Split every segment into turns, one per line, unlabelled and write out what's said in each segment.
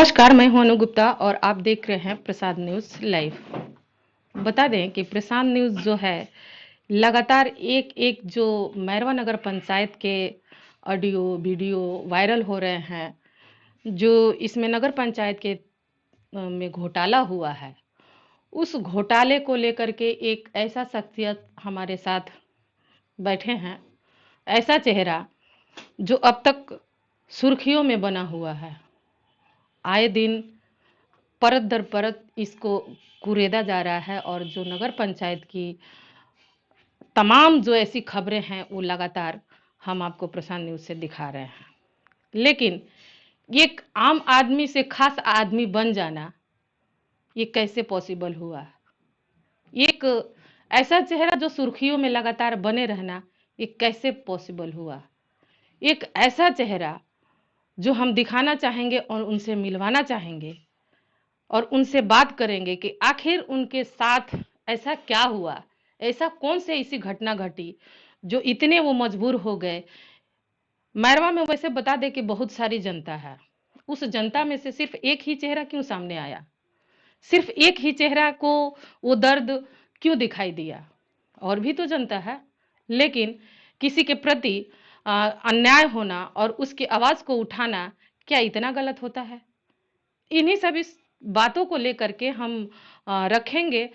नमस्कार, मैं हूं अनु गुप्ता और आप देख रहे हैं प्रसाद न्यूज़ लाइव। बता दें कि प्रसाद न्यूज़ जो है लगातार एक जो मैरवा नगर पंचायत के ऑडियो वीडियो वायरल हो रहे हैं, जो इसमें नगर पंचायत के में घोटाला हुआ है, उस घोटाले को लेकर के एक ऐसा शख्सियत हमारे साथ बैठे हैं, ऐसा चेहरा जो अब तक सुर्खियों में बना हुआ है। आए दिन परत दर परत इसको कुरेदा जा रहा है और जो नगर पंचायत की तमाम जो ऐसी खबरें हैं वो लगातार हम आपको प्रसाद न्यूज़ से दिखा रहे हैं। लेकिन एक आम आदमी से खास आदमी बन जाना ये कैसे पॉसिबल हुआ? एक ऐसा चेहरा जो सुर्खियों में लगातार बने रहना ये कैसे पॉसिबल हुआ? एक ऐसा चेहरा जो हम दिखाना चाहेंगे और उनसे मिलवाना चाहेंगे और उनसे बात करेंगे कि आखिर उनके साथ ऐसा क्या हुआ, ऐसा कौन से ऐसी घटना घटी जो इतने वो मजबूर हो गए। मैरवा में वैसे बता दें कि बहुत सारी जनता है, उस जनता में से सिर्फ एक ही चेहरा क्यों सामने आया, सिर्फ एक ही चेहरा को वो दर्द क्यों दिखाई दिया? और भी तो जनता है, लेकिन किसी के प्रति अन्याय होना और उसकी आवाज़ को उठाना क्या इतना गलत होता है? इन्हीं सभी बातों को लेकर के हम रखेंगे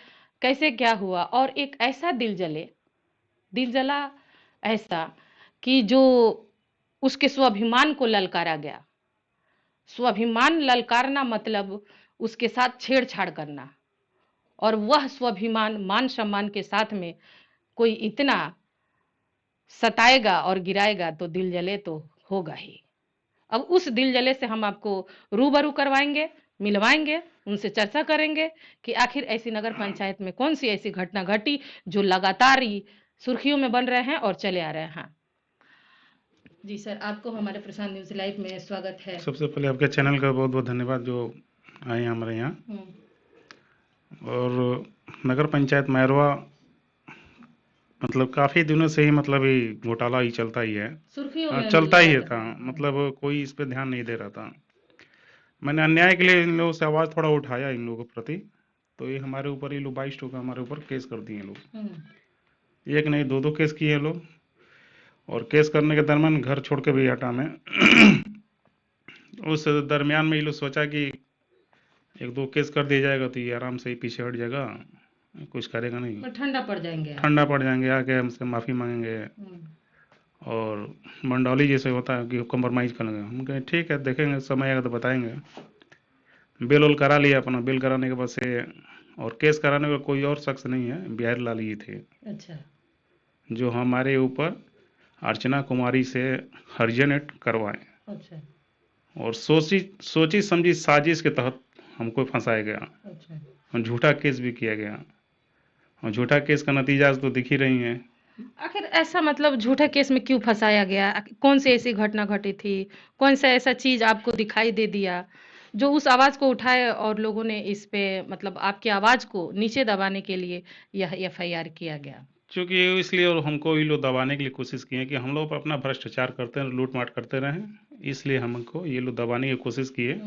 कैसे क्या हुआ और एक ऐसा दिल जला ऐसा कि जो उसके स्वाभिमान को ललकारा गया। स्वाभिमान ललकारना मतलब उसके साथ छेड़छाड़ करना और वह स्वाभिमान मान सम्मान के साथ में कोई इतना सताएगा और गिराएगा तो दिल जले तो होगा ही। अब उस दिल जले से हम आपको रूबरू करवाएंगे, मिलवाएंगे, उनसे चर्चा करेंगे कि आखिर ऐसी नगर पंचायत में कौन सी ऐसी घटना घटी जो लगातार ही सुर्खियों में बन रहे हैं और चले आ रहे हैं। जी सर, आपको हमारे प्रसाद न्यूज लाइव में स्वागत है।
सबसे पहले आपके चैनल का बहुत बहुत धन्यवाद जो आए हमारे यहाँ। और नगर पंचायत मैरवा मतलब काफ़ी दिनों से ही मतलब ये घोटाला ही चलता ही है,
सुर्खियों में
चलता ही
लगातार
था, मतलब कोई इस पे ध्यान नहीं दे रहा था। मैंने अन्याय के लिए इन लोगों से आवाज़ थोड़ा उठाया इन लोगों के प्रति, तो ये हमारे ऊपर ये लोग 22 का हमारे ऊपर केस कर दिए लोग। एक नहीं दो केस किए लोग, और केस करने के दरमियान घर छोड़ के भी हटा मैं। उस दरमियान में ये लोग सोचा कि एक दो केस कर दिया जाएगा तो ये आराम से ही पीछे हट जाएगा, कुछ करेगा नहीं,
ठंडा पड़ जाएंगे,
आके हमसे माफ़ी मांगेंगे और मंडौली जैसे होता है कि कम्प्रोमाइज़ करेंगे। हम कहें ठीक है, देखेंगे, समय आएगा तो बताएंगे। बिल उल करा लिया अपना, बिल कराने के बाद से, और केस कराने का कोई और शख्स नहीं है, बिहारी लाल ही थे।
अच्छा।
जो हमारे ऊपर अर्चना कुमारी से हर्जनेट करवाए।
अच्छा।
और सोची समझी साजिश के तहत हमको फंसाया गया।
अच्छा।
और झूठा केस भी किया गया, और झूठा केस का नतीजा तो दिख ही रही है।
आखिर ऐसा मतलब झूठे केस में क्यों फंसाया गया? कौन सी ऐसी घटना घटी थी? कौन सा ऐसा चीज आपको दिखाई दे दिया जो उस आवाज को उठाए और लोगों ने इस पे मतलब आपकी आवाज को नीचे दबाने के लिए यह एफआईआर किया गया?
क्योंकि इसलिए और हमको ये लोग दबाने के लिए कोशिश किए कि हम लोग अपना भ्रष्टाचार करते हैं, लूट माट करते रहें, इसलिए हमको ये लोग दबाने की कोशिश किए।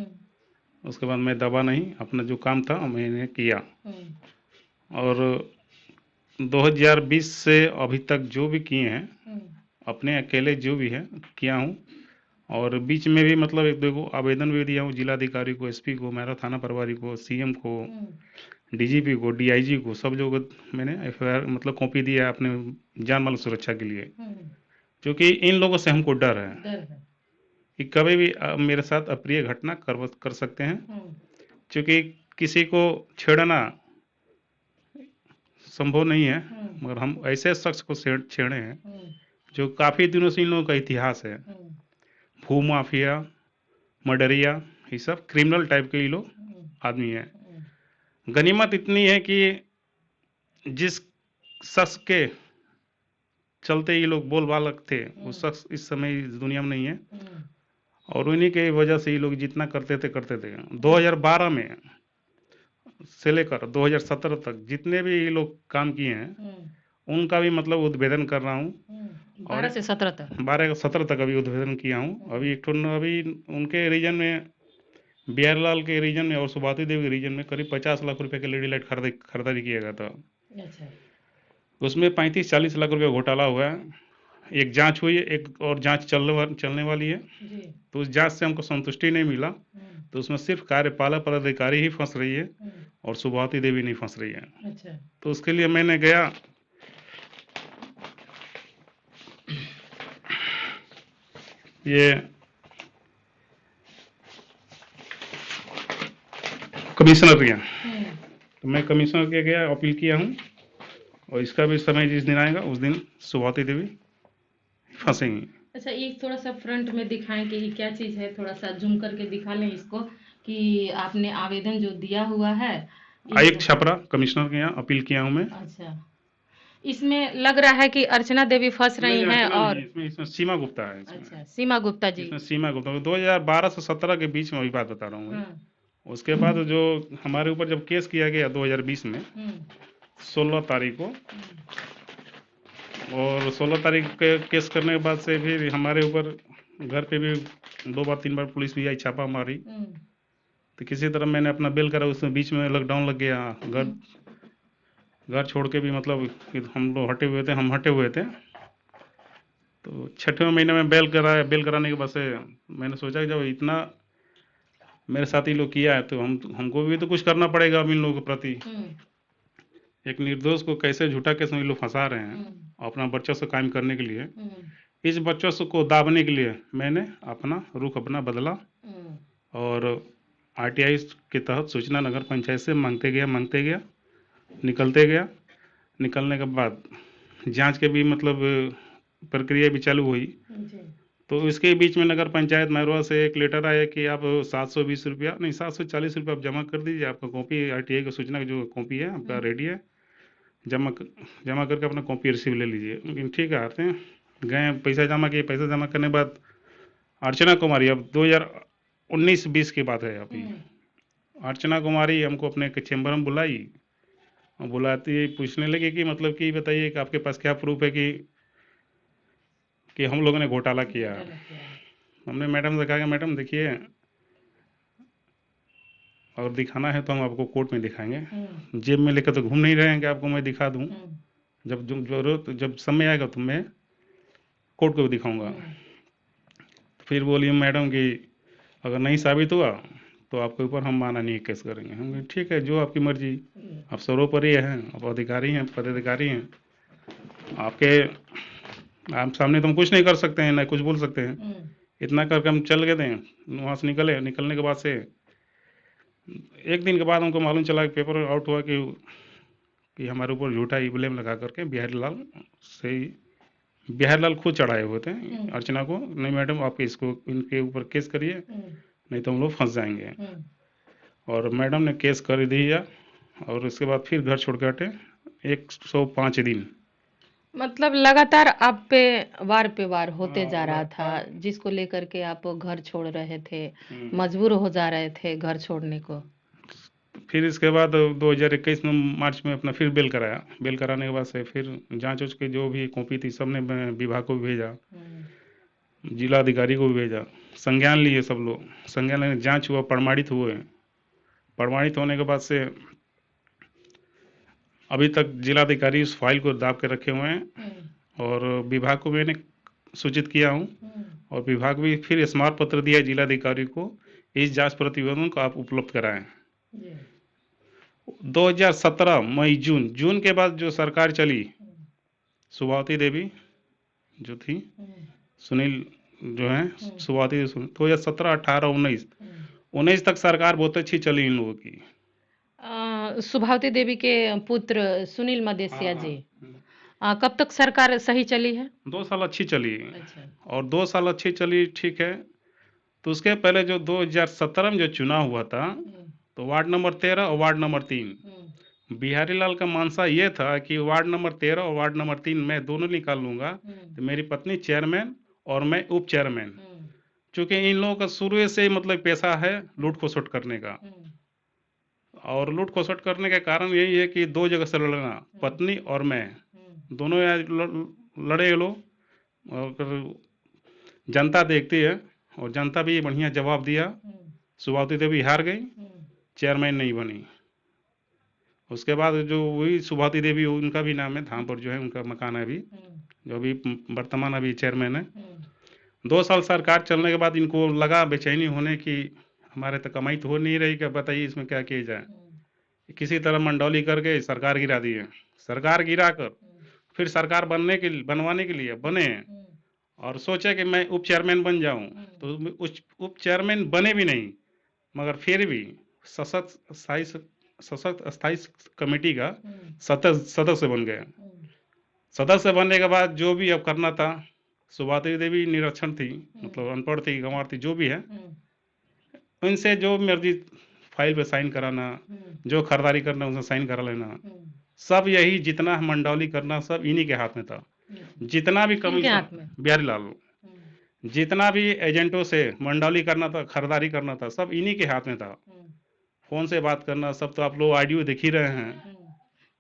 उसके बाद मैं दबा नहीं, अपना जो काम था मैंने किया। और 2020 से अभी तक जो भी किए हैं अपने अकेले जो भी है किया हूँ। और बीच में भी मतलब एक दो आवेदन भी दिया हूँ जिलाधिकारी को, एसपी को, मैरा थाना प्रभारी को, सीएम को, डीजीपी को, डीआईजी को, सब लोग मैंने एफआईआर मतलब कॉपी दिया है अपने जान माल सुरक्षा के लिए। क्योंकि इन लोगों से हमको डर है कि कभी भी मेरे साथ अप्रिय घटना कर सकते हैं। क्योंकि किसी को छेड़ना संभव नहीं है, मगर हम ऐसे शख्स को छेड़े हैं जो काफ़ी दिनों से इन लोगों का इतिहास है। भू माफिया, मर्डरिया, ये सब क्रिमिनल टाइप के ये लोग आदमी हैं। गनीमत इतनी है कि जिस शख्स के चलते ये लोग बोलबाला थे वो शख्स इस समय इस दुनिया में नहीं है, और उन्हीं के वजह से ये लोग जितना करते थे 2012 में से लेकर 2017 तक जितने भी ये लोग काम किए हैं उनका भी मतलब उद्भेदन कर रहा हूँ।
12 से 17 तक
12 से 17 तक अभी उद्भेदन किया हूँ। अभी एक ठो अभी उनके रीजन में बिहारीलाल के रीजन में और सुभावती देवी के रीजन में करीब 50 लाख रुपए के लेडी लाइट खरीदारी किया गया था।
अच्छा।
उसमें 35-40 लाख रुपए घोटाला हुआ है। एक जांच हुई है, एक और जांच चलने वाली है।
जी।
तो उस जांच से हमको संतुष्टि नहीं मिला, तो उसमें सिर्फ कार्यपालक पदाधिकारी ही फंस रही है और सुभावती देवी नहीं फंस रही है।
अच्छा।
तो उसके लिए मैंने गया, ये कमिश्नर के यहाँ, तो मैं कमिश्नर के गया, अपील किया हूँ, और इसका भी समय जिस दिन आएगा उस दिन सुभावती देवी फंसेंगी।
अच्छा, एक थोड़ा सा फ्रंट में दिखाएं कि ये क्या चीज है, थोड़ा सा जूम करके दिखा लें इसको कि आपने आवेदन जो दिया हुआ है
आयुक्त छपरा कमिश्नर के यहाँ अपील किया हूँ मैं।
अच्छा, इसमें लग रहा है कि अर्चना देवी फंस रही हैं और
इसमें सीमा गुप्ता है।
अच्छा, सीमा गुप्ता जी।
इसमें सीमा गुप्ता 2012 से 17 के बीच में, वही बात बता रहा हूँ मैं। उसके बाद जो हमारे ऊपर जब केस किया गया 2020 में 16 तारीख को, और 16 तारीख के केस करने के बाद से फिर हमारे ऊपर घर पे भी 2-3 बार पुलिस भी आई, छापा मारी। तो किसी तरह मैंने अपना बेल करा, उसमें बीच में लॉकडाउन लग गया, घर छोड़ के भी, मतलब हम लोग हटे हुए थे, हम हटे हुए थे। तो 6वें महीने में बेल कराने के बाद से मैंने सोचा कि जब इतना मेरे साथ ही लोग किया है तो हमको भी तो कुछ करना पड़ेगा अब इन लोगों के प्रति। एक निर्दोष को कैसे झूठा केस में लोग फंसा रहे हैं अपना वर्चस्व कायम करने के लिए। इस वर्चस्व को दाबने के लिए मैंने अपना रुख अपना बदला और आरटीआई के तहत सूचना नगर पंचायत से मांगते गया, निकलने के बाद जांच के भी मतलब प्रक्रिया भी चालू हुई। तो इसके बीच में नगर पंचायत मैरवा से एक लेटर आया कि आप 720 रुपया नहीं 740 रुपया आप जमा कर दीजिए, आपका कॉपी आरटीआई की सूचना की जो कॉपी है आपका रेडी है, जमा करके अपना कॉपी रिसीव ले लीजिए। लेकिन ठीक है, आते हैं, गए, पैसा जमा किए, पैसा जमा करने के बाद अर्चना कुमारी, अब 2019-20 की बात है अभी, अर्चना कुमारी हमको अपने चेम्बर में बुलाई और बुलाती पूछने लगी कि मतलब कि बताइए कि आपके पास क्या प्रूफ है कि हम लोगों ने घोटाला किया। हमने मैडम से कहा कि मैडम देखिए, अगर दिखाना है तो हम आपको कोर्ट में दिखाएंगे, जेब में लेकर तो घूम नहीं रहे हैं कि आपको मैं दिखा दूं। जब समय आएगा तो मैं कोर्ट को भी दिखाऊंगा। फिर बोली मैडम कि अगर नहीं साबित हुआ तो आपके ऊपर हम मानहानि केस करेंगे। हम कहे ठीक है, जो आपकी मर्जी, आप सर्वोपरि हैं, आप अधिकारी हैं, पदाधिकारी हैं, आप सामने तो हम कुछ नहीं कर सकते हैं, ना कुछ बोल सकते हैं। इतना करके हम चल गए थे, वहाँ से निकलने के बाद से एक दिन के बाद हमको मालूम चला कि पेपर आउट हुआ कि हमारे ऊपर झूठा ही ब्लेम लगा करके बिहारीलाल खुद चढ़ाए हुए थे अर्चना को, नहीं मैडम आप इनके ऊपर केस करिए, नहीं तो हम लोग फंस जाएंगे। और मैडम ने केस कर दिया और उसके बाद फिर घर छोड़ के हटे 105 दिन।
मतलब लगातार आप पे वार होते जा रहा था, जिसको लेकर के आप घर छोड़ रहे थे, मजबूर हो जा रहे थे घर छोड़ने को।
फिर इसके बाद 2021 में मार्च में अपना फिर बेल कराया। बेल कराने के बाद से फिर जांच के जो भी कॉपी थी सब ने विभाग को भी भेजा, जिला अधिकारी को भी भेजा, संज्ञान लिए सब लोग, संज्ञान लेने जांच हुआ, प्रमाणित हुए। प्रमाणित होने के बाद से अभी तक जिलाधिकारी उस फाइल को दाब के रखे हुए हैं और विभाग को मैंने सूचित किया हूँ और विभाग भी फिर स्मारक पत्र दिया जिलाधिकारी को, इस जांच प्रतिवेदन को आप उपलब्ध कराएं। 2017 मई जून के बाद जो सरकार चली, सुभावती देवी जो थी, सुनील जो है सुभावती 2017, 18, 19 तक सरकार बहुत अच्छी चली इन लोगों की।
सुभावती देवी के पुत्र सुनील मदेशिया जी, कब तक सरकार सही चली है?
2 साल अच्छी चली।
अच्छा।
और 2 साल अच्छी चली, ठीक है। तो उसके पहले जो 2017 में जो चुनाव हुआ था, तो वार्ड नंबर 13 और वार्ड नंबर 3, बिहारीलाल का मानसा ये था कि वार्ड नंबर 13 और वार्ड नंबर 3 मैं दोनों निकाल लूंगा, तो मेरी पत्नी चेयरमैन और मैं उप चेयरमैन। चूंकि इन लोगों का शुरू से ही मतलब पेशा है लूट खसोट करने का, और लूट खसोट करने का कारण यही है कि 2 जगह से लड़ना, पत्नी और मैं दोनों लड़े लोग, और जनता देखती है और जनता भी बढ़िया जवाब दिया सुभावती देवी हार गई, चेयरमैन नहीं बनी। उसके बाद जो वही सुभावती देवी, उनका भी नाम है, धामपुर जो है उनका मकान है अभी, जो अभी वर्तमान अभी चेयरमैन है। 2 साल सरकार चलने के बाद इनको लगा बेचैनी होने की, हमारे तो कमाई तो हो नहीं रही, क्या बताइए इसमें क्या किया जाए। किसी तरह मंडौली करके सरकार गिरा दी है। सरकार गिरा कर फिर सरकार बनवाने के लिए बने और सोचे कि मैं उप चेयरमैन बन जाऊं, तो उस उप चेयरमैन बने भी नहीं, मगर फिर भी सशक्त स्थायी कमेटी का सदस्य बन गए। सदस्य बनने के बाद जो भी अब करना था, सुभावती देवी निरक्षर थी, मतलब अनपढ़ थी, गंवार थी, जो भी है, उनसे जो मर्जी फाइल पे साइन कराना, जो खरीदारी करना उसमें साइन करा लेना, सब यही जितना मंडौली करना सब इन्हीं के हाथ में था। जितना भी कमीशन, बिहारी लाल, जितना भी एजेंटों से मंडौली करना था, खरीदारी करना था, सब इन्हीं के हाथ में था। फोन से बात करना, सब तो आप लोग ऑडियो देख ही रहे हैं।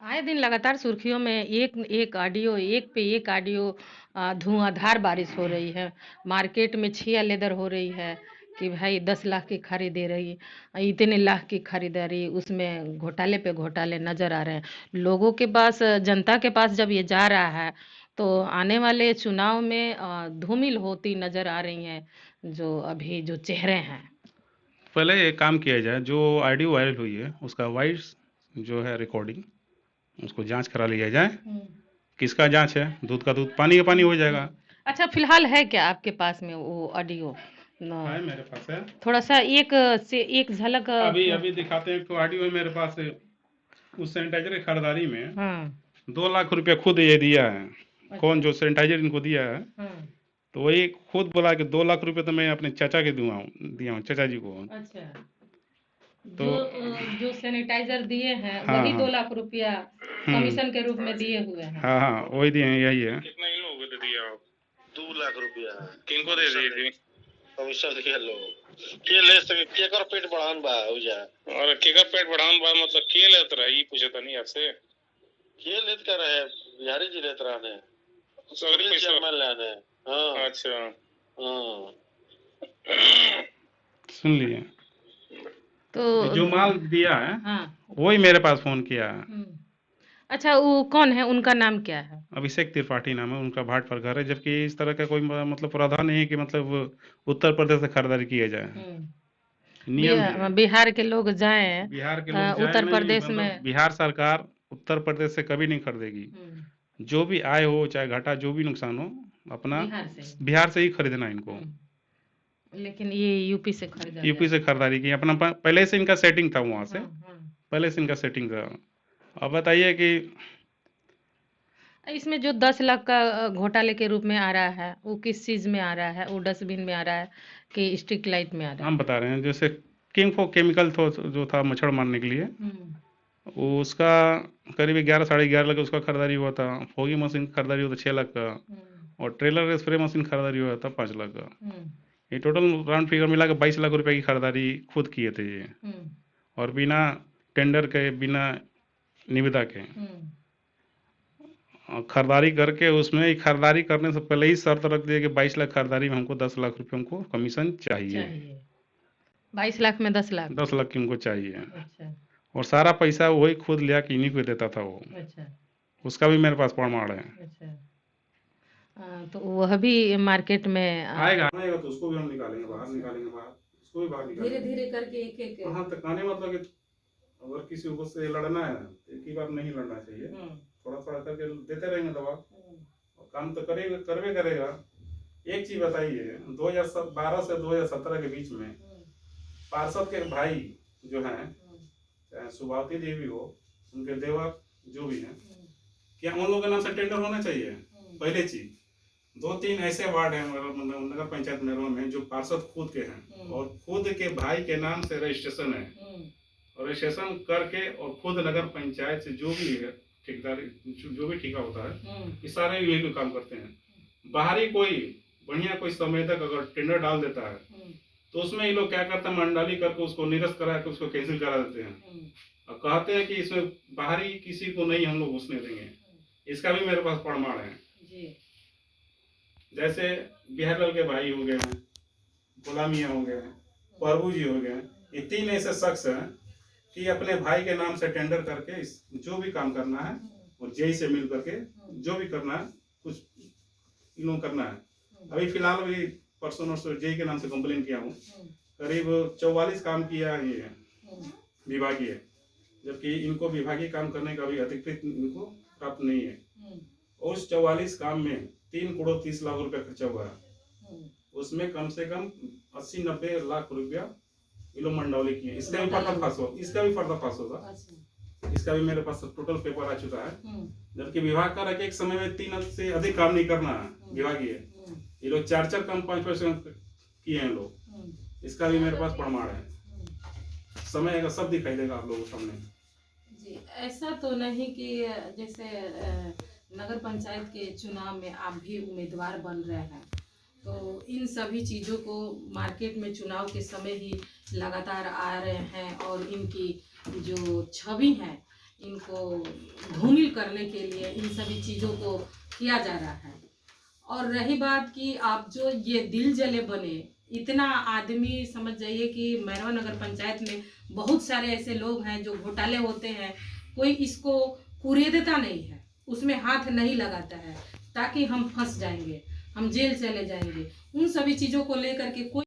आए दिन लगातार सुर्खियों में एक पे एक ऑडियो धुआंधार बारिश हो रही है। मार्केट में छिया लेदर हो रही है कि भाई 10 लाख की खरीदे रही, इतने लाख की खरीदारी, उसमें घोटाले पे घोटाले नजर आ रहे हैं लोगों के पास, जनता के पास। जब ये जा रहा है तो आने वाले चुनाव में धूमिल होती नजर आ रही हैं जो अभी जो चेहरे हैं।
पहले एक काम किया जाए, जो ऑडियो वायरल हुई है उसका वॉइस जो है रिकॉर्डिंग, उसको जांच करा लिया जाए। किसका जांच है? दूध का दूध, पानी का पानी हो जाएगा।
अच्छा, फिलहाल है क्या आपके पास में वो ऑडियो?
है, मेरे पास है।
थोड़ा सा एक से एक झलक
अभी अभी दिखाते हैं, एक तो ऑडियो है मेरे पास है। उस सैनिटाइजर की खरीदारी में 2 लाख रुपया खुद ये दिया है। कौन? जो सैनिटाइजर इनको दिया है, तो वही खुद बोला कि 2 लाख रुपए तो मैं अपने चाचा के दिया हूँ, चाचा जी को।
अच्छा,
तो
जो सैनिटाइजर दिए हैं
हाँ,
वही
हाँ।
2 लाख रुपया कमीशन के रूप में दिए हुए हैं।
हाँ हाँ, वही दिए हैं, यही है।
कितना इन लोगों को दे दिया आप?
2 लाख रुपया
किनको दे दिए?
कमीशन दिया लोग के ले सके, केकर पेट बढ़ान बा हो जा।
और केकर पेट बढ़ान बा मतलब के लेत रही, पूछे तो नहीं आपसे
के लेत कर रहे बिहारी जी लेत रहने,
सगरी पैसा
चेयरमैन लेने। हाँ
अच्छा,
हाँ,
सुन लिए।
तो
जो माल दिया है, वही मेरे पास फोन किया है।
अच्छा, वो कौन है, उनका नाम क्या है?
अभिषेक त्रिपाठी नाम है उनका, भाट पर घर है। जबकि इस तरह का कोई मतलब प्रावधान नहीं है कि मतलब उत्तर प्रदेश से खरीदारी किया जाए। नियम
बिहार के लोग जाएं,
बिहार के लोग
उत्तर
नहीं,
प्रदेश
मतलब
में
बिहार सरकार उत्तर प्रदेश से कभी नहीं खरीदेगी। जो भी आय हो चाहे घाटा, जो भी नुकसान हो, अपना बिहार से ही खरीदना इनको।
लेकिन ये यूपी से खरीदा,
यूपी से खरीदारी की अपना, पहले से इनका सेटिंग था वहां से, पहले से इनका सेटिंग था। अब बताइए कि
इसमें जो 10 लाख का घोटाले के रूप में आ रहा है, वो किस चीज में आ रहा है? वो डस्टबिन में आ रहा है कि स्ट्रीट लाइट में आ रहा है?
हम बता रहे हैं, जैसे किंग केमिकल जो था मच्छर मारने के लिए, उसका करीब 11 साढ़े 11 लाख उसका खरीदारी हुआ था। फोगी मशीन खरीदारी हुआ था 6 लाख का, और ट्रेलर स्प्रे मशीन खरीदारी हुआ था 5 लाख का। ये टोटल राउंड फिगर मिला के 22 लाख रुपए की खरीदारी खुद किए थे ये, और बिना टेंडर के, बिना निविदा के खरीदारी करके। उसमें खरीदारी करने से पहले ही शर्त रख दिया कि 22 लाख खरीदारी में हमको 10 लाख रुपए हमको कमीशन चाहिए।
22 लाख में 10 लाख
10 लाख की हमको चाहिए।
अच्छा,
और सारा पैसा वही खुद लिया कि इन्हीं को देता था वो।
अच्छा,
उसका भी मेरे पास प्रमाण है।
अच्छा। तो वह भी मार्केट में
आएगा तो उसको भी हम निकालेंगे बाहर, उसको भी बाहर निकालेंगे
धीरे धीरे करके एक एक।
हाँ, तो कहने मतलब कि अगर किसी को से लड़ना है तो एक ही बार नहीं लड़ना चाहिए, थोड़ा थोड़ा करके देते रहेंगे दवा, और काम तो करवे करेगा। एक चीज बताइए, 2012 से 2017 के बीच में पार्षद के भाई जो हैं, चाहे सुभावती देवी हो, उनके देवर जो भी हैं, क्या उन लोगों के नाम से टेंडर होना चाहिए? पहले चीज। 2-3 ऐसे वार्ड हैं नगर पंचायत मेरवा में जो पार्षद खुद के हैं और खुद के भाई के नाम से रजिस्ट्रेशन है, और रजिस्ट्रेशन करके और खुद नगर पंचायत से जो भी है ठेकेदारी, जो भी ठेका होता है, ये सारे यही लोग काम करते हैं। बाहरी कोई बढ़िया कोई संवेदक अगर टेंडर डाल देता है तो उसमें ये लोग क्या करते हैं, मंडाली करके उसको निरस्त करा के उसको कैंसिल करा देते हैं, और कहते हैं कि इसमें बाहरी किसी को नहीं हम लोग घुसने देंगे। इसका भी मेरे पास प्रमाण है जी। जैसे बिहार लाल के भाई हो गए हैं, गुलामिया हो गए हैं, प्रभु जी हो गए, ये 3 ऐसे शख्स हैं कि अपने भाई के नाम से टेंडर करके जो भी काम करना है और जेई से मिल करके जो भी करना है कुछ इन लोग करना है। अभी फिलहाल भी परसों नरसों जेई के नाम से कंप्लेन किया हूँ, करीब 44 काम किया है ये विभागीय, जबकि इनको विभागीय काम करने का भी अधिकृत इनको प्राप्त नहीं है। और उस 44 काम में 3 करोड़ 30 लाख रुपया खर्चा हुआ है, उसमें कम से कम 80-90 लाख रुपया ये लोग मंडौली किए। इसका भी पर्दाफाश होगा, इसका भी मेरे पास टोटल पेपर आ चुका है। जबकि विभाग का रखे एक समय में 3 से अधिक काम नहीं करना है विभागीय, ये लोग 4 काम 5 किए हैं लोग, इसका भी मेरे पास प्रमाण है। समय का सब दिखाई देगा आप लोगों के सामने।
जी, ऐसा तो नहीं कि जैसे नगर पंचायत के चुनाव में आप भी उम्मीदवार बन रहे हैं, तो इन सभी चीज़ों को मार्केट में चुनाव के समय ही लगातार आ रहे हैं और इनकी जो छवि है इनको धूमिल करने के लिए इन सभी चीज़ों को किया जा रहा है। और रही बात कि आप जो ये दिल जले बने, इतना आदमी समझ जाइए कि मैरवा नगर पंचायत में बहुत सारे ऐसे लोग हैं जो घोटाले होते हैं, कोई इसको कुरेदता नहीं है, उसमें हाथ नहीं लगाता है ताकि हम फंस जाएंगे, हम जेल चले जाएंगे। उन सभी चीज़ों को लेकर के कोई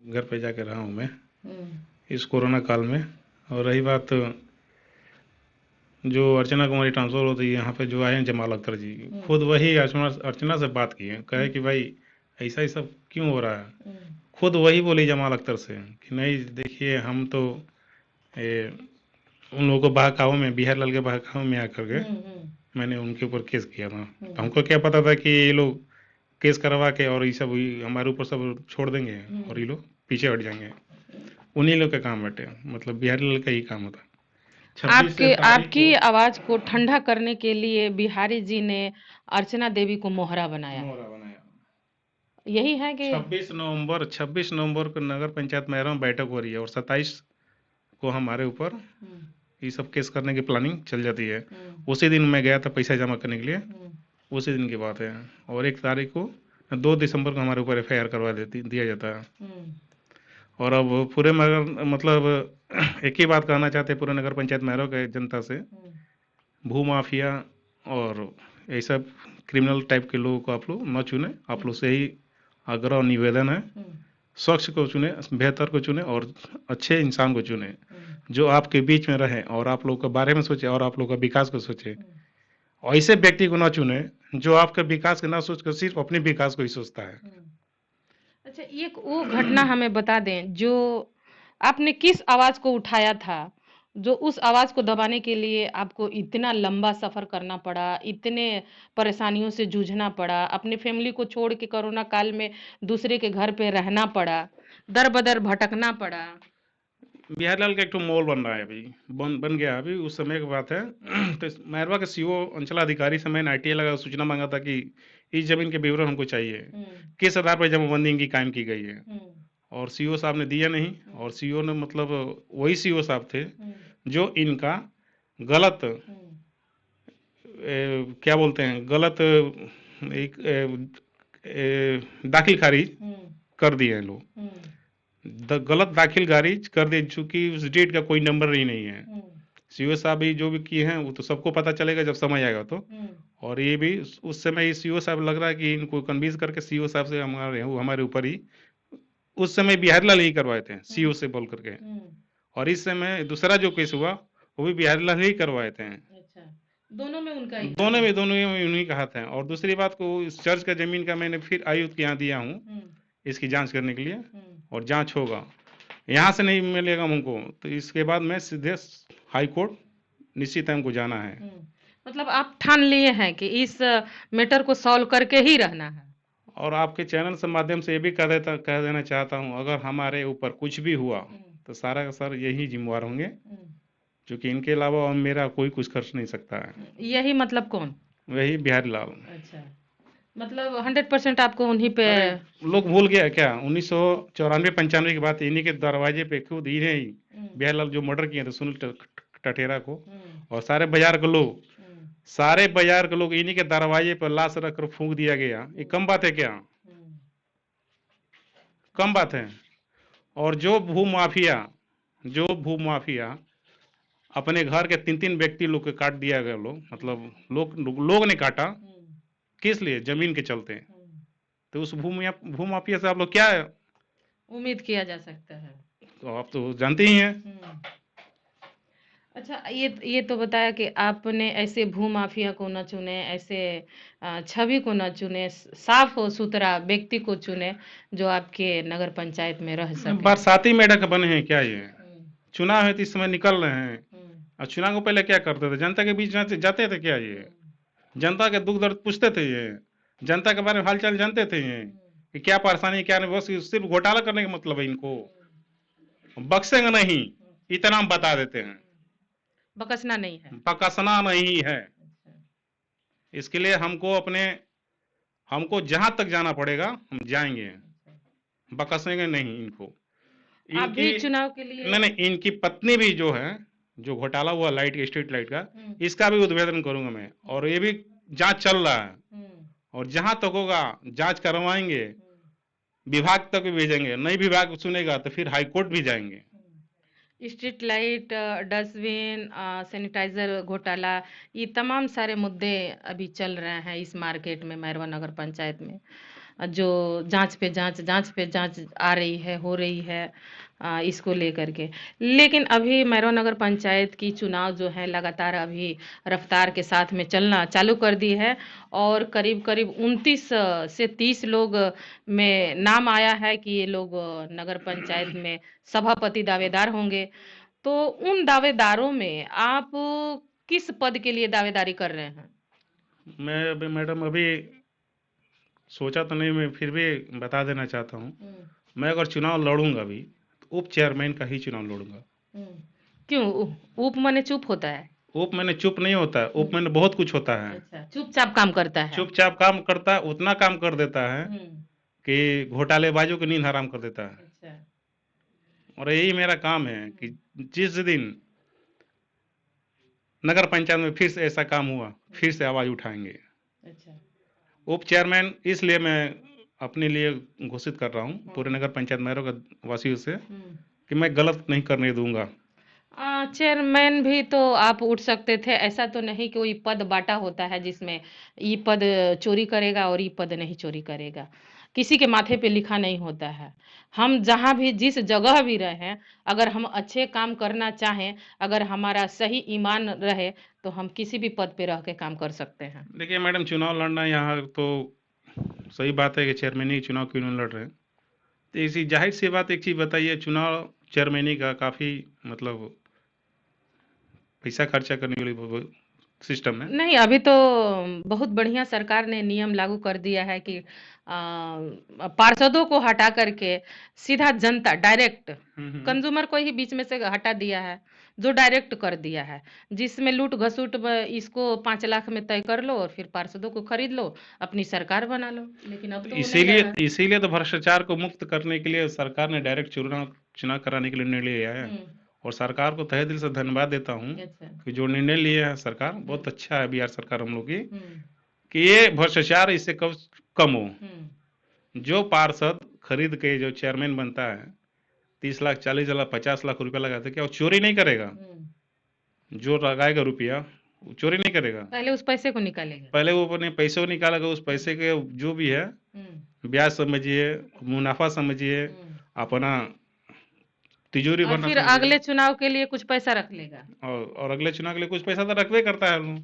घर पे जाके रहा हूँ मैं इस कोरोना काल में। और रही बात जो अर्चना कुमारी ट्रांसफर होती है यहाँ पे जो आए हैं जमाल अख्तर जी, खुद वही अर्चना से बात की है, कहे कि भाई ऐसा ही सब क्यों हो रहा है। खुद वही बोली जमाल अख्तर से कि नहीं देखिए हम तो उन लोगों को बहकावे में, बिहार लाल के बहकावे में आकर के मैंने उनके ऊपर केस किया था। तो हमको क्या पता था कि ये लोग केस करवा के और ये सब हमारे ऊपर सब छोड़ देंगे और ये लोग पीछे हट जाएंगे। उन्हीं लोग का काम बैठे, मतलब बिहार लाल का ही काम होता।
आपकी आवाज को ठंडा करने के लिए बिहारी जी ने अर्चना देवी को मोहरा बनाया। यही है कि
26 नवंबर को नगर पंचायत मैरवा में बैठक हो रही है और 27 को हमारे ऊपर ये सब केस करने की प्लानिंग चल जाती है। उसी दिन मैं गया था पैसा जमा करने के लिए, उसी दिन की बात है। और 1 तारीख को 2 दिसंबर को हमारे ऊपर FIR करवा दिया जाता है। और अब पूरे मतलब एक ही बात कहना चाहते हैं पूरे नगर पंचायत मैरवा के जनता से, भू माफिया और ये सब क्रिमिनल टाइप के लोगों को आप लोग न चुने। आप लोग से ही आग्रह और निवेदन है, स्वच्छ को चुने, बेहतर को चुने और अच्छे इंसान को चुने जो आपके बीच में रहे और आप लोग के बारे में सोचे और आप लोग का विकास को सोचे। ऐसे व्यक्ति को न चुने जो आपके विकास के ना सोच कर सिर्फ अपने विकास को ही सोचता है।
अच्छा, एक वो घटना हमें बता दें जो आपने किस आवाज को उठाया था, जो उस आवाज को दबाने के लिए आपको इतना लंबा सफर करना पड़ा, इतने परेशानियों से जूझना पड़ा, अपने फैमिली को छोड़ के कोरोना काल में दूसरे के घर पे रहना पड़ा, दर बदर भटकना पड़ा।
बिहार लाल का एक मॉल बन रहा है, अभी बन गया, अभी उस समय की बात है। तो मैरवा के CO अंचलाधिकारी से मैंने ITA लगा सूचना मांगा था कि इस जमीन के विवरण हमको चाहिए, किस आधार पर जमाबंदी इनकी कायम की गई है। और CO साहब ने दिया नहीं। और CO ने मतलब वही CO साहब थे जो इनका गलत क्या बोलते हैं, गलत एक दाखिल खारिज कर दिए हैं लोग, गलत दाखिल खारिज कर दिए, चूंकि उस डेट का कोई नंबर ही नहीं है। CO साहब भी जो भी किए हैं वो तो सबको पता चलेगा जब समय आएगा तो। और ये भी उस समय CO साहब लग रहा है कि इनको कन्विंस करके CO साहब से हमारे ऊपर ही उस समय बिहार लाल ही करवाए थे CO से बोल करके। और इस समय दूसरा जो केस हुआ वो भी बिहार लाल ही करवाए थे।
दोनों में
उन्हीं का हाथ है। और दूसरी बात को इस चर्च का जमीन का मैंने फिर आयुक्त के यहाँ दिया हूँ इसकी जांच करने के लिए, और जांच होगा, यहाँ से नहीं मिलेगा हमको तो इसके बाद मैं सीधे हाई कोर्ट निश्चित हमको जाना है।
मतलब आप ठान लिए हैं कि इस मैटर को सॉल्व करके ही रहना है।
और आपके चैनल से माध्यम से ये भी कह देना चाहता हूँ, अगर हमारे ऊपर कुछ भी हुआ तो सारा का सर यही जिम्मेवार होंगे, क्योंकि इनके अलावा मेरा कोई कुछ कर नहीं सकता है।
यही मतलब कौन?
वही बिहारी लाल।
अच्छा, मतलब 100% आपको उन्हीं पे।
अरे लोग भूल गया क्या 1994 95 की बात है, इन्हीं के दरवाजे पे खुद इन्हें ही बिहारीलाल जो मर्डर किए थे सुनील टटेरा को, और सारे बाजार के लोग इन्हीं के दरवाजे पर लाश रख कर फूंक दिया गया। ये कम बात है क्या? कम बात है। और जो भूमाफिया अपने घर के 3 3 व्यक्ति लोग के काट दिया गया, लोग मतलब लोग ने काटा, किस लिए? जमीन के चलते। तो उस भूमाफिया से आप लोग क्या
उम्मीद किया जा सकता है।
तो आप तो जानते ही हैं।
अच्छा, ये तो बताया कि आपने ऐसे भूमाफिया को न चुने, ऐसे छवि को न चुने, साफ और सुथरा व्यक्ति को चुने जो आपके नगर पंचायत में रह सके।
बरसाती मेढक बने हैं क्या ये? चुनाव है तो इस समय निकल रहे हैं, और चुनाव को पहले क्या करते थे? जनता के बीच जाते थे क्या ये? जनता के दुख दर्द पूछते थे ये? जनता के बारे में हालचाल जानते थे ये कि क्या परेशानी क्या नहीं? बस सिर्फ घोटाला करने का मतलब है इनको, बख्शेंगे नहीं, इतना हम बता देते हैं।
बकसना नहीं है।
बकसना नहीं है। इसके लिए हमको जहां तक जाना पड़ेगा हम जाएंगे, बकसेंगे नहीं इनको।
आप भी चुनाव के लिए?
नहीं, इनकी पत्नी भी जो है, जो घोटाला हुआ लाइट स्ट्रीट लाइट का, इसका भी उद्भेदन करूंगा मैं, और ये भी जांच चल रहा है, और जहां तक होगा जांच करवाएंगे, विभाग तक भी भेजेंगे, नहीं विभाग सुनेगा तो फिर हाई कोर्ट भी जाएंगे।
स्ट्रीट लाइट, डस्टबिन, सैनिटाइजर घोटाला, ये तमाम सारे मुद्दे अभी चल रहे हैं इस मार्केट में, मैरवा नगर पंचायत में, जो जांच पे जांच आ रही है, हो रही है, इसको लेकर के। लेकिन अभी मैरवा नगर पंचायत की चुनाव जो है लगातार अभी रफ्तार के साथ में चलना चालू कर दी है, और करीब करीब 29 से 30 लोग में नाम आया है कि ये लोग नगर पंचायत में सभापति दावेदार होंगे। तो उन दावेदारों में आप किस पद के लिए दावेदारी कर रहे हैं?
मैं मैडम अभी सोचा तो नहीं, मैं फिर भी बता देना चाहता हूँ। मैं अगर चुनाव लड़ूंगा भी तो उप चेयरमैन का ही चुनाव लड़ूंगा।
क्यों? उप माने चुप होता है?
उप मैंने चुप नहीं होता है, उप मैंने बहुत कुछ होता है।
अच्छा, चुपचाप काम करता है।
चुपचाप काम करता है, उतना काम कर देता है कि घोटालेबाजों की नींद हराम कर देता है।
अच्छा।
और यही मेरा काम है कि जिस दिन नगर पंचायत में फिर से ऐसा काम हुआ, फिर से आवाज उठाएंगे।
अच्छा।
उप चेयरमैन इसलिए मैं अपने लिए घोषित कर रहा हूँ पूरे नगर पंचायत मैरों का वासियों से, कि मैं गलत नहीं करने दूंगा।
चेयरमैन भी तो आप उठ सकते थे, ऐसा तो नहीं कि कोई पद बांटा होता है जिसमें ये पद चोरी करेगा और ये पद नहीं चोरी करेगा। किसी के माथे पे लिखा नहीं होता है। हम जहाँ भी जिस जगह भी रहें, अगर हम अच्छे काम करना चाहें, अगर हमारा सही ईमान रहे, तो हम किसी भी पद पे रह के काम कर सकते हैं।
देखिए मैडम, चुनाव लड़ना यहाँ तो सही बात है कि चेयरमैन ही चुनाव क्यों नहीं लड़ रहे हैं। तो इसी जाहिर सी बात, एक चीज बताइए, चुनाव चेयरमैनी का काफी मतलब पैसा खर्चा करने वाली सिस्टम है।
नहीं, अभी तो बहुत बढ़िया सरकार ने नियम लागू कर दिया है कि पार्षदों को हटा करके सीधा जनता डायरेक्ट कंज्यूमर को ही बीच में से हटा दिया है, जो डायरेक्ट कर दिया है, जिसमें लूट घसूट इसको 5 लाख में तय कर लो और फिर पार्षदों को खरीद लो, अपनी सरकार बना लो। लेकिन अब तो वो नहीं लगा।
इसीलिए तो भ्रष्टाचार को मुक्त करने के लिए सरकार ने डायरेक्ट चुनाव कराने के लिए निर्णय लिया है। और सरकार को तहे दिल से धन्यवाद देता हूँ
अच्छा।
कि जो निर्णय लिए है सरकार, बहुत अच्छा है बिहार सरकार हम लोग की, कि ये भ्रष्टाचार इससे कम हो। जो पार्षद खरीद के जो चेयरमैन बनता है 30 लाख 40 लाख 50 लाख रुपया लगाते, क्या वो चोरी नहीं करेगा? जो लगाएगा रुपया वो चोरी नहीं करेगा,
पहले उस पैसे को निकालेगा,
पहले वो अपने पैसे को निकालेगा। उस पैसे के जो भी है ब्याज समझिए, मुनाफा समझिए, अपना तिजोरी
और
भरना
फिर अगले चुनाव के लिए कुछ पैसा रख लेगा,
और अगले चुनाव के लिए कुछ पैसा तो रखबे करता है लोग।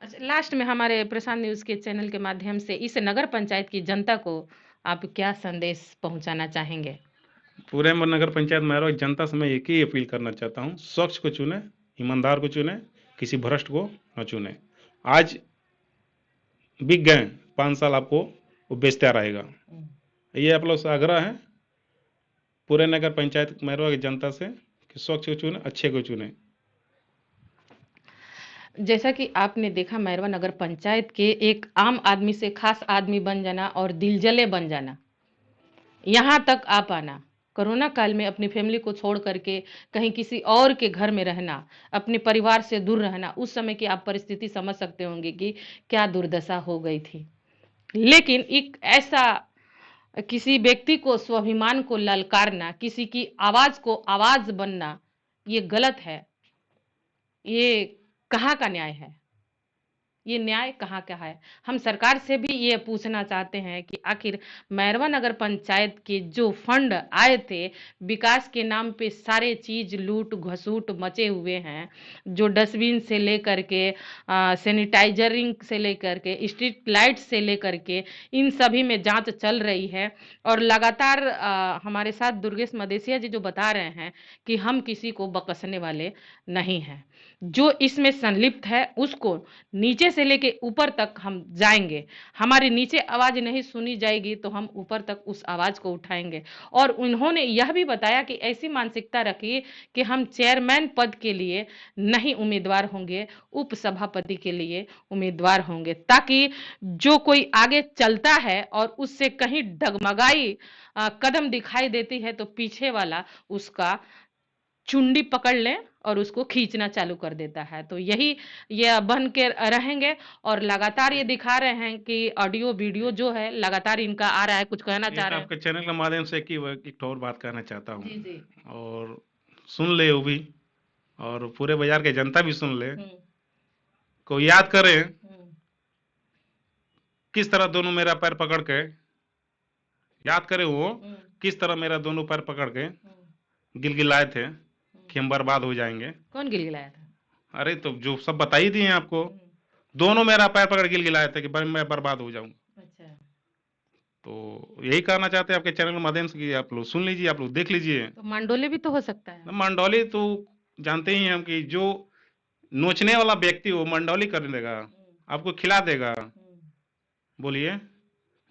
अच्छा, लास्ट में हमारे प्रशांत न्यूज के चैनल के माध्यम से इस नगर पंचायत की जनता को आप क्या संदेश पहुंचाना चाहेंगे?
पूरे नगर पंचायत मैरो जनता से मैं एक ही अपील करना चाहता हूँ, स्वच्छ को चुने, ईमानदार को चुने, किसी भ्रष्ट को न चुने। आज बिक गए, 5 साल आपको वो बेचता रहेगा। ये आप लोग से आग्रह है पूरे नगर पंचायत मैरवा की जनता से कि स्वच्छ को चुने, अच्छे को चुने।
जैसा कि आपने देखा मैरवा नगर पंचायत के एक आम आदमी से खास आदमी बन जाना और दिलजले बन जाना, यहाँ तक आ पाना, कोरोना काल में अपनी फैमिली को छोड़ करके कहीं किसी और के घर में रहना, अपने परिवार से दूर रहना, उस समय की आप परिस्थिति समझ सकते होंगे कि क्या दुर्दशा हो गई थी। लेकिन एक ऐसा किसी व्यक्ति को स्वाभिमान को ललकारना, किसी की आवाज को आवाज बनना, ये गलत है। ये कहाँ का न्याय है? ये न्याय कहाँ का है? हम सरकार से भी ये पूछना चाहते हैं कि आखिर मैरवा नगर पंचायत के जो फंड आए थे, विकास के नाम पे सारे चीज लूट घसूट मचे हुए हैं, जो डस्टबिन से लेकर के सैनिटाइजरिंग से लेकर के स्ट्रीट लाइट से लेकर के इन सभी में जांच चल रही है। और लगातार हमारे साथ दुर्गेश मदेसिया जी जो बता रहे हैं कि हम किसी को बख्शने वाले नहीं हैं, जो इसमें संलिप्त है उसको नीचे से लेके ऊपर तक हम जाएंगे। हमारी नीचे आवाज नहीं सुनी जाएगी तो हम ऊपर तक उस आवाज को उठाएंगे। और उन्होंने यह भी बताया कि ऐसी मानसिकता रखिए कि हम चेयरमैन पद के लिए नहीं उम्मीदवार होंगे, उप सभापति के लिए उम्मीदवार होंगे, ताकि जो कोई आगे चलता है और उससे कहीं डगमगाई कदम दिखाई देती है तो पीछे वाला उसका चुंडी पकड़ ले और उसको खींचना चालू कर देता है। तो यही ये बन के रहेंगे और लगातार ये दिखा रहे हैं कि ऑडियो वीडियो जो है लगातार इनका आ रहा है। कुछ कहना चाह
एक
रहे हैं?
आपके चैनल के माध्यम से कि एक और बात कहना चाहता हूँ,
जी जी।
और सुन ले वो भी, और पूरे बाजार के जनता भी सुन ले, को याद करें किस तरह दोनों मेरा पैर पकड़ के, याद करें वो किस तरह मेरा दोनों पैर पकड़ के गिलगिलाए थे कि हम बर्बाद हो जाएंगे।
कौन गिलगिलाया था?
अरे तो जो सब बता ही दिए आपको, दोनों मेरा पैर पकड़ गिलगिलाए थे कि मैं बर्बाद हो जाऊं।
अच्छा।
तो यही कहना चाहते हैं आपके चैनल के माध्यम से कि आप लोग सुन लीजिए, आप लोग देख लीजिए।
तो मंडोले भी तो हो सकता है।
मंडौली तो जानते ही हैं हम कि जो नोचने वाला व्यक्ति वो मंडौली कर देगा, आपको खिला देगा। बोलिए,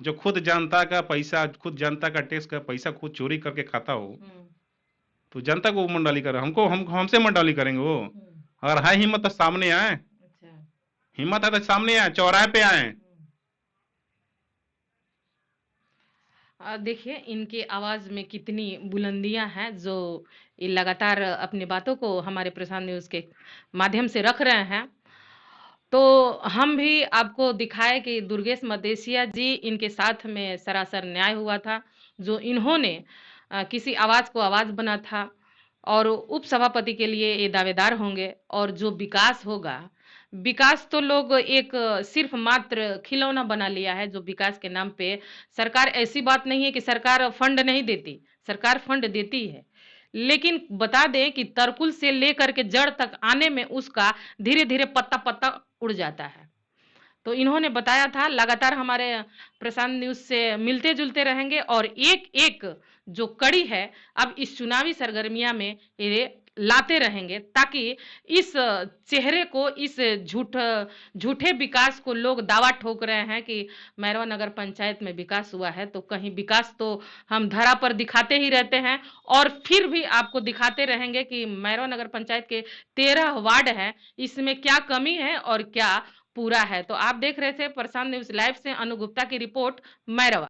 जो खुद जनता का पैसा, खुद जनता का टैक्स का पैसा खुद चोरी करके खाता हो, तो जनता को मंडौली करे, हमसे मंडौली करेंगे वो? अगर है हिम्मत तो सामने आए, हिम्मत है तो सामने आए, चौराहे पे आए।
देखिए इनकी आवाज में कितनी बुलंदियां हैं, जो ये लगातार अपनी बातों को हमारे प्रसाद न्यूज के माध्यम से रख रहे हैं। तो हम भी आपको दिखाए कि दुर्गेश मदेसिया जी इनके साथ में सरासर न्याय हुआ था, जो इन्होंने किसी आवाज को आवाज बना था और उप सभापति के लिए ये दावेदार होंगे। और जो विकास होगा, विकास तो लोग एक सिर्फ मात्र खिलौना बना लिया है, जो विकास के नाम पे सरकार, ऐसी बात नहीं है कि सरकार फंड नहीं देती, सरकार फंड देती है, लेकिन बता दें कि तरकुल से लेकर के जड़ तक आने में उसका धीरे धीरे पत्ता पत्ता उड़ जाता है। तो इन्होंने बताया था। लगातार हमारे प्रशांत न्यूज से मिलते जुलते रहेंगे और एक एक जो कड़ी है अब इस चुनावी सरगर्मिया में ये लाते रहेंगे, ताकि इस चेहरे को, इस झूठे विकास को लोग दावा ठोक रहे हैं कि मैरवा नगर पंचायत में विकास हुआ है, तो कहीं विकास तो हम धरा पर दिखाते ही रहते हैं और फिर भी आपको दिखाते रहेंगे कि मैरवा नगर पंचायत के 13 वार्ड है, इसमें क्या कमी है और क्या पूरा है। तो आप देख रहे थे प्रशांत न्यूज लाइव से अनु गुप्ता की रिपोर्ट, मैरवा।